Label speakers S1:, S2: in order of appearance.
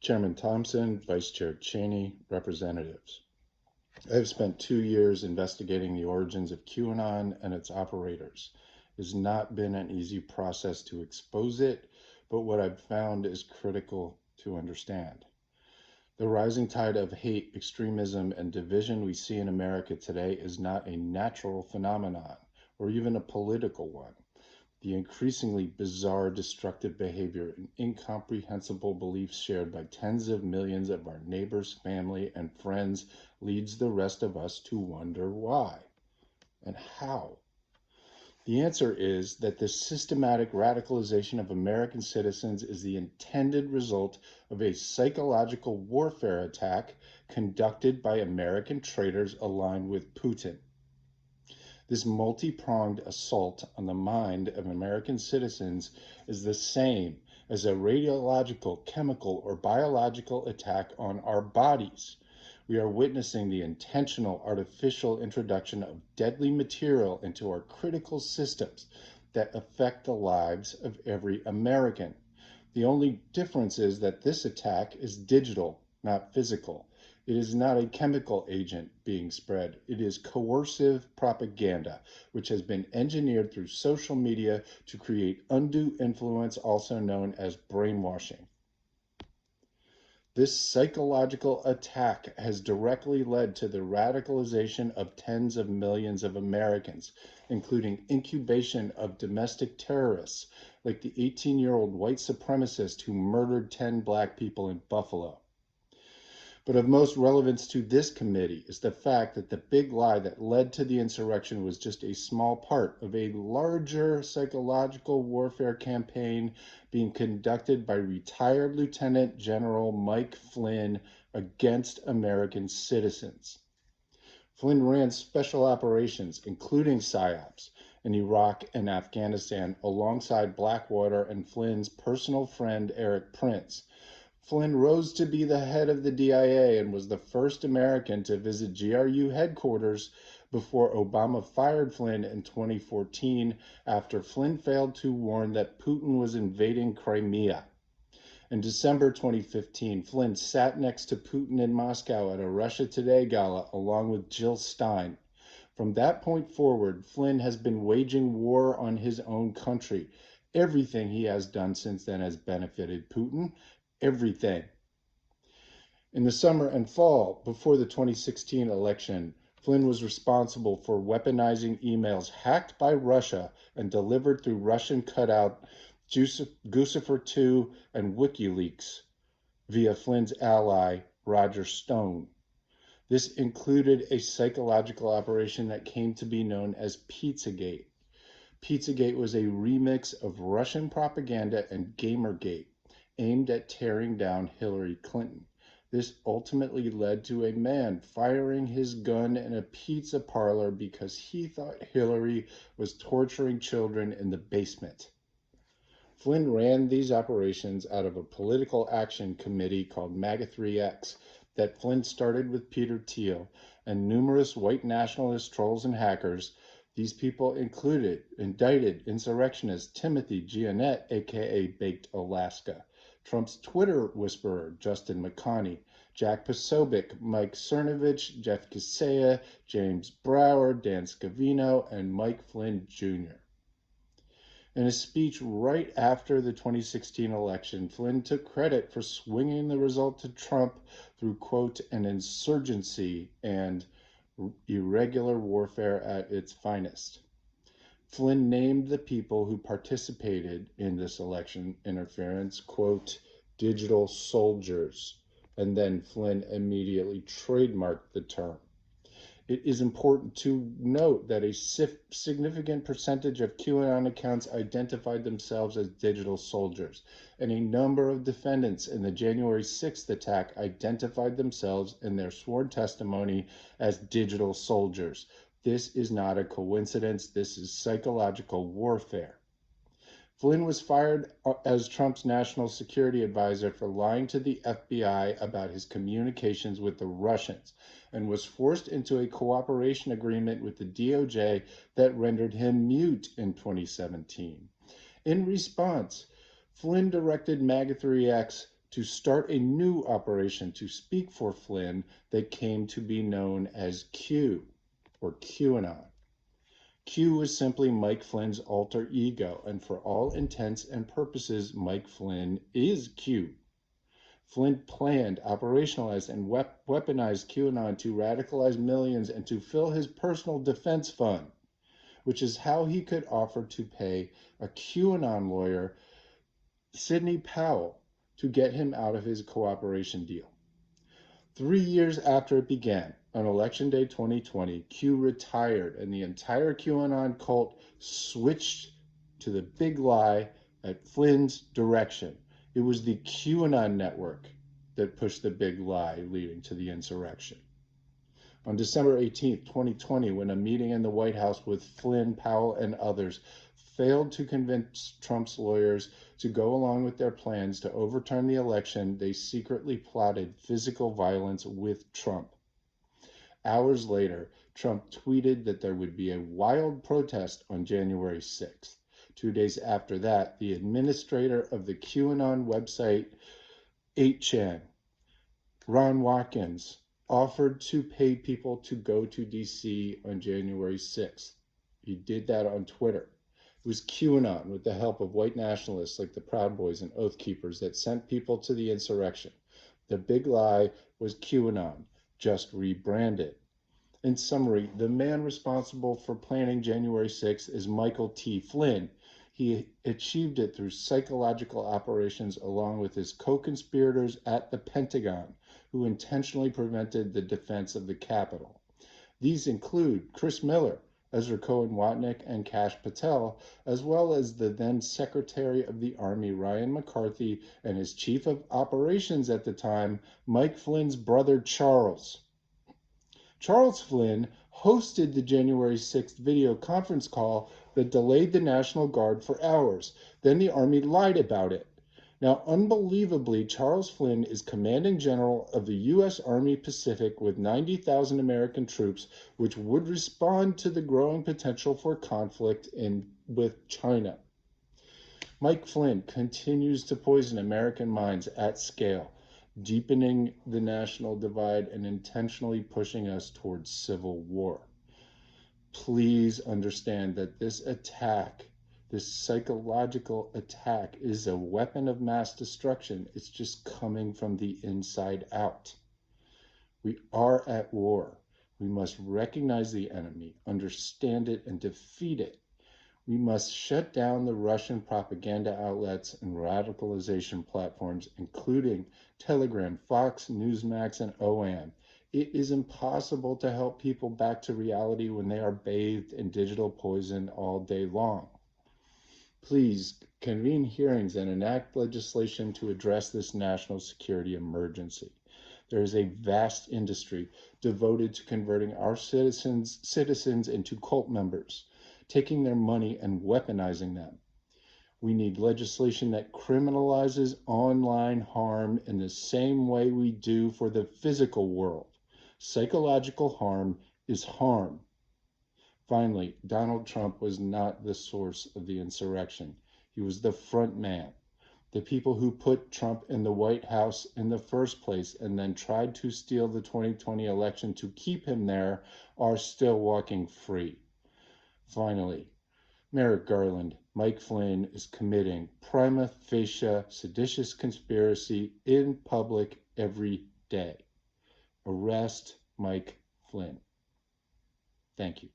S1: Chairman Thompson, Vice Chair Cheney, representatives. I have spent 2 years investigating the origins of QAnon and its operators. It has not been an easy process to expose it, but what I've found is critical to understand. The rising tide of hate, extremism, and division we see in America today is not a natural phenomenon, or even a political one. The increasingly bizarre, destructive behavior and incomprehensible beliefs shared by tens of millions of our neighbors, family, and friends leads the rest of us to wonder why and how. The answer is that the systematic radicalization of American citizens is the intended result of a psychological warfare attack conducted by American traitors aligned with Putin. This multi-pronged assault on the mind of American citizens is the same as a radiological, chemical, or biological attack on our bodies. We are witnessing the intentional artificial introduction of deadly material into our critical systems that affect the lives of every American. The only difference is that this attack is digital, not physical. It is not a chemical agent being spread. It is coercive propaganda, which has been engineered through social media to create undue influence, also known as brainwashing. This psychological attack has directly led to the radicalization of tens of millions of Americans, including incubation of domestic terrorists, like the 18-year-old white supremacist who murdered 10 black people in Buffalo. But of most relevance to this committee is the fact that the big lie that led to the insurrection was just a small part of a larger psychological warfare campaign being conducted by retired Lieutenant General Mike Flynn against American citizens. Flynn ran special operations, including PSYOPs, in Iraq and Afghanistan alongside Blackwater and Flynn's personal friend Eric Prince. Flynn rose to be the head of the DIA and was the first American to visit GRU headquarters before Obama fired Flynn in 2014 after Flynn failed to warn that Putin was invading Crimea. In December 2015, Flynn sat next to Putin in Moscow at a Russia Today gala along with Jill Stein. From that point forward, Flynn has been waging war on his own country. Everything he has done since then has benefited Putin. Everything. In the summer and fall, before the 2016 election, Flynn was responsible for weaponizing emails hacked by Russia and delivered through Russian cutout Guccifer 2 and WikiLeaks via Flynn's ally, Roger Stone. This included a psychological operation that came to be known as Pizzagate. Pizzagate was a remix of Russian propaganda and Gamergate, aimed at tearing down Hillary Clinton. This ultimately led to a man firing his gun in a pizza parlor because he thought Hillary was torturing children in the basement. Flynn ran these operations out of a political action committee called MAGA 3X that Flynn started with Peter Thiel and numerous white nationalist trolls and hackers. These people included indicted insurrectionist Timothy Giannett, aka Baked Alaska, Trump's Twitter whisperer, Justin McConney, Jack Posobiec, Mike Cernovich, Jeff Kaseya, James Brower, Dan Scavino, and Mike Flynn Jr. In a speech right after the 2016 election, Flynn took credit for swinging the result to Trump through, quote, an insurgency and irregular warfare at its finest. Flynn named the people who participated in this election interference, quote, digital soldiers, and then Flynn immediately trademarked the term. It is important to note that a significant percentage of QAnon accounts identified themselves as digital soldiers, and a number of defendants in the January 6th attack identified themselves in their sworn testimony as digital soldiers. This is not a coincidence. This is psychological warfare. Flynn was fired as Trump's national security advisor for lying to the FBI about his communications with the Russians and was forced into a cooperation agreement with the DOJ that rendered him mute in 2017. In response, Flynn directed MAGA 3X to start a new operation to speak for Flynn that came to be known as Q, or QAnon. Q was simply Mike Flynn's alter ego, and for all intents and purposes, Mike Flynn is Q. Flynn planned, operationalized, and weaponized QAnon to radicalize millions and to fill his personal defense fund, which is how he could offer to pay a QAnon lawyer, Sidney Powell, to get him out of his cooperation deal. 3 years after it began, on Election Day 2020, Q retired and the entire QAnon cult switched to the big lie at Flynn's direction. It was the QAnon network that pushed the big lie leading to the insurrection. On December 18, 2020, when a meeting in the White House with Flynn, Powell, and others failed to convince Trump's lawyers to go along with their plans to overturn the election, they secretly plotted physical violence with Trump. Hours later, Trump tweeted that there would be a wild protest on January 6th. 2 days after that, the administrator of the QAnon website, 8chan, Ron Watkins, offered to pay people to go to DC on January 6th. He did that on Twitter. It was QAnon, with the help of white nationalists like the Proud Boys and Oath Keepers, that sent people to the insurrection. The big lie was QAnon, just rebranded. In summary, the man responsible for planning January 6th is Michael T. Flynn. He achieved it through psychological operations along with his co-conspirators at the Pentagon, who intentionally prevented the defense of the Capitol. These include Chris Miller, Ezra Cohen-Watnick, and Kash Patel, as well as the then Secretary of the Army, Ryan McCarthy, and his Chief of Operations at the time, Mike Flynn's brother, Charles. Charles Flynn hosted the January 6th video conference call that delayed the National Guard for hours. Then the Army lied about it. Now, unbelievably, Charles Flynn is commanding general of the U.S. Army Pacific with 90,000 American troops, which would respond to the growing potential for conflict with China. Mike Flynn continues to poison American minds at scale, deepening the national divide and intentionally pushing us towards civil war. Please understand that this attack, this psychological attack, is a weapon of mass destruction. It's just coming from the inside out. We are at war. We must recognize the enemy, understand it, and defeat it. We must shut down the Russian propaganda outlets and radicalization platforms, including Telegram, Fox, Newsmax, and OAN. It is impossible to help people back to reality when they are bathed in digital poison all day long. Please convene hearings and enact legislation to address this national security emergency. There is a vast industry devoted to converting our citizens into cult members, taking their money and weaponizing them. We need legislation that criminalizes online harm in the same way we do for the physical world. Psychological harm is harm. Finally, Donald Trump was not the source of the insurrection. He was the front man. The people who put Trump in the White House in the first place and then tried to steal the 2020 election to keep him there are still walking free. Finally, Merrick Garland, Mike Flynn is committing prima facie seditious conspiracy in public every day. Arrest Mike Flynn. Thank you.